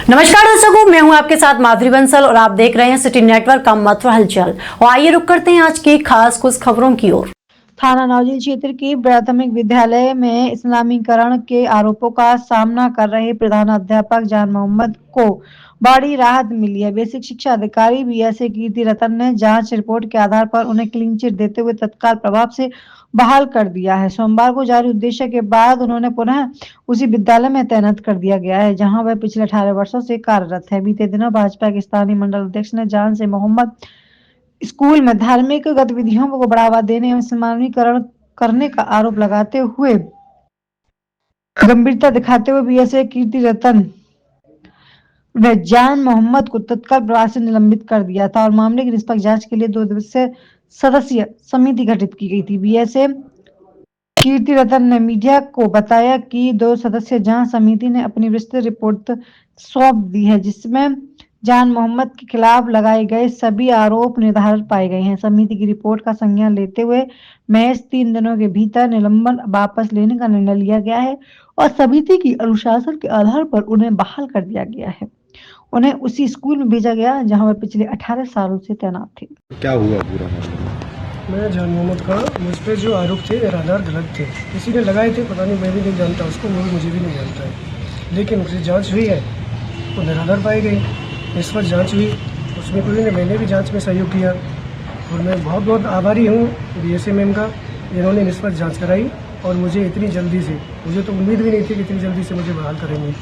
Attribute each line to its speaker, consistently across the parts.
Speaker 1: नमस्कार दर्शकों, मैं हूं आपके साथ माधुरी बंसल और आप देख रहे हैं सिटी नेटवर्क का मथुरा हलचल। और आइए रुक करते हैं आज की खास कुछ खबरों की ओर।
Speaker 2: थाना नौजिल क्षेत्र के प्राथमिक विद्यालय में इस्लामीकरण के आरोपों का सामना कर रहे प्रधान अध्यापक जान मोहम्मद को बड़ी राहत मिली है। बेसिक शिक्षा अधिकारी बीएसए कीर्ति रतन ने जांच रिपोर्ट के आधार पर उन्हें क्लीन चिट देते हुए तत्काल प्रभाव से बहाल कर दिया है। सोमवार को जारी उद्देश्य के बाद उन्होंने पुनः उसी विद्यालय में तैनात कर दिया गया है जहां वह पिछले 18 वर्षों से कार्यरत है। बीते दिनों भाजपा के स्थानीय मंडल अध्यक्ष ने जान से मोहम्मद स्कूल में धार्मिक गतिविधियों को बढ़ावा देने एवं इस्लामीकरण करने का आरोप लगाते हुए गंभीरता दिखाते हुए बीएसए कीर्ति रतन व जान मोहम्मद को तत्काल प्रभाव से निलंबित कर दिया था और मामले की निष्पक्ष जांच के लिए 2 दिवसीय सदस्य समिति गठित की गई थी। बीएसए कीर्ति रतन ने मीडिया को बताया कि 2 सदस्य जांच समिति ने अपनी विस्तृत रिपोर्ट सौंप दी है जिसमें जान मोहम्मद के खिलाफ लगाए गए सभी आरोप निर्धारित पाए गए हैं। समिति की रिपोर्ट का संज्ञान लेते हुए महज 3 दिनों के भीतर निलंबन वापस लेने का निर्णय लिया गया है और समिति की अनुशासन के आधार पर उन्हें बहाल कर दिया गया है। उन्हें उसी स्कूल में भेजा गया जहां वह पिछले 18 सालों से तैनात थे।
Speaker 3: क्या हुआ पूरा?
Speaker 4: मैं जान मोहम्मद का मुझ पर जो आरोप थे इरादार गलत थे। किसी ने लगाए थे, पता नहीं, मैं भी नहीं जानता उसको, वो मुझे भी नहीं जानता है। लेकिन उसकी जांच हुई है तो निराधार पाई गई। इस पर जांच हुई, उसमें कोई ने, मैंने भी जांच में सहयोग किया और मैं बहुत बहुत आभारी हूँ बीएसए मैम का, जिन्होंने निष्पक्ष जांच कराई और मुझे इतनी जल्दी से, मुझे तो उम्मीद भी नहीं थी कि इतनी जल्दी से मुझे बहाल करेंगे,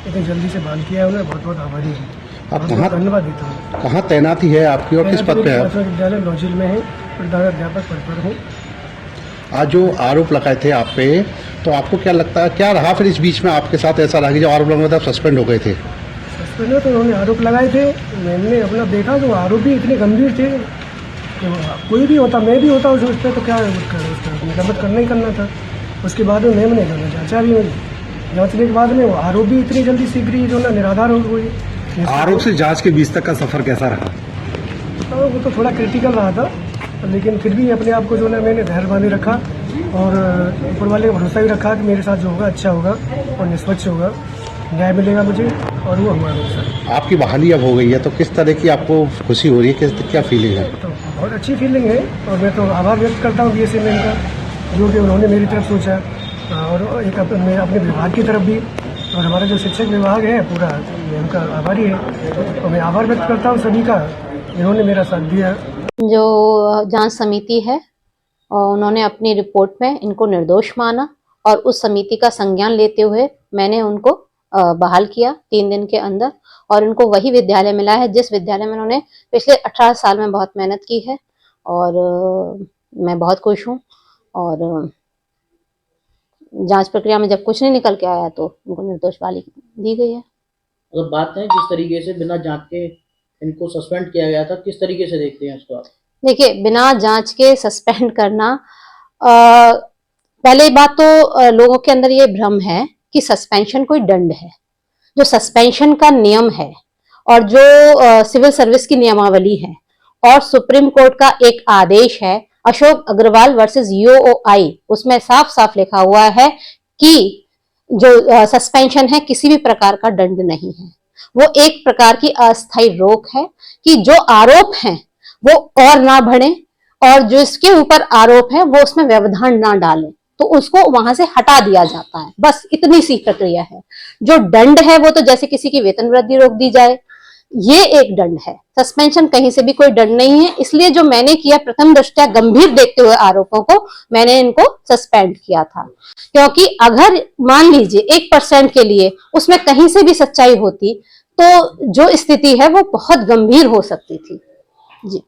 Speaker 4: इतनी जल्दी से बहाल किया है उन्हें, बहुत बहुत आभारी हूँ।
Speaker 3: आप कहाँ
Speaker 4: धन्यवाद देता हूँ।
Speaker 3: कहाँ तैनाती है आपकी और किस पद पे है?
Speaker 4: विद्यालय नौजिल में है, प्रधान अध्यापक पद पर हूँ।
Speaker 3: आज जो आरोप लगाए थे आप पे, तो आपको क्या लगता है क्या रहा फिर इस बीच में आपके साथ ऐसा रहा कि जो आरोप लगाए थे आप सस्पेंड हो गए थे?
Speaker 4: सस्पेंड तो उन्होंने आरोप लगाए थे, मैंने अपना देखा तो आरोप भी इतने गंभीर थे कि कोई भी होता, मैं भी होता उस पर तो क्या निलंबित करना ही करना था। उसके बाद में मैम ने जांचा भी, जांचने के बाद में वो आरोप भी इतनी जल्दी शीघ्र जो ना निराधार हो गई।
Speaker 3: आरोप से जांच के बीच तक का सफर कैसा रहा?
Speaker 4: तो वो तो थोड़ा क्रिटिकल रहा था, लेकिन फिर भी अपने आप को जो ना मैंने धैर्य बांधे रखा और ऊपर वाले का भरोसा भी रखा कि मेरे साथ जो होगा अच्छा होगा और निष्पक्ष होगा, न्याय मिलेगा मुझे, और वो हुआ मेरे साथ।
Speaker 3: आपकी बहाली अब हो गई है तो किस तरह की आपको खुशी हो रही है, क्या फीलिंग है?
Speaker 4: तो बहुत अच्छी फीलिंग है और मैं तो आभार व्यक्त करता हूँ बीएसए मैम का, जो कि उन्होंने मेरी तरफ सोचा और एक मैं अपने विभाग की तरफ भी, और हमारा जो शिक्षक विभाग है पूरा, मैं उनका आभारी है और मैं आभार व्यक्त करता हूँ सभी का, इन्होंने मेरा साथ दिया।
Speaker 5: जो जांच समिति है और उन्होंने अपनी रिपोर्ट में इनको निर्दोष माना और उस समिति का संज्ञान लेते हुए मैंने उनको बहाल किया 3 दिन के अंदर और इनको वही विद्यालय मिला है जिस विद्यालय में उन्होंने पिछले 18 साल में बहुत मेहनत की है और मैं बहुत खुश हूँ। और जांच प्रक्रिया में जब कुछ नहीं निकल के आया तो उनको निर्दोष बहाली दी गई है।
Speaker 6: अगर बात है जिस तरीके से बिना जांच के इनको सस्पेंड किया गया था, किस तरीके से देखते हैं इसको आप? देखिए, बिना जांच के सस्पेंड करना, पहले बात तो लोगों के अंदर ये भ्रम है कि सस्पेंशन कोई दंड है। जो सस्पेंशन का नियम है और जो सिविल सर्विस की नियमावली है और सुप्रीम कोर्ट का एक आदेश है अशोक अग्रवाल वर्सेस यूओआई, उसमें साफ साफ लिखा हुआ है कि जो सस्पेंशन है किसी भी प्रकार का दंड नहीं है, वो एक प्रकार की अस्थायी रोक है कि जो आरोप हैं वो और ना बढ़े और जो इसके ऊपर आरोप है वो उसमें व्यवधान ना डालें, तो उसको वहां से हटा दिया जाता है। बस इतनी सी प्रक्रिया है। जो दंड है वो तो जैसे किसी की वेतन वृद्धि रोक दी जाए, ये एक दंड है। सस्पेंशन कहीं से भी कोई दंड नहीं है, इसलिए जो मैंने किया प्रथम दृष्टया गंभीर देखते हुए आरोपों को मैंने इनको सस्पेंड किया था, क्योंकि अगर मान लीजिए 1% के लिए उसमें कहीं से भी सच्चाई होती तो जो स्थिति है वो बहुत गंभीर हो सकती थी। जी।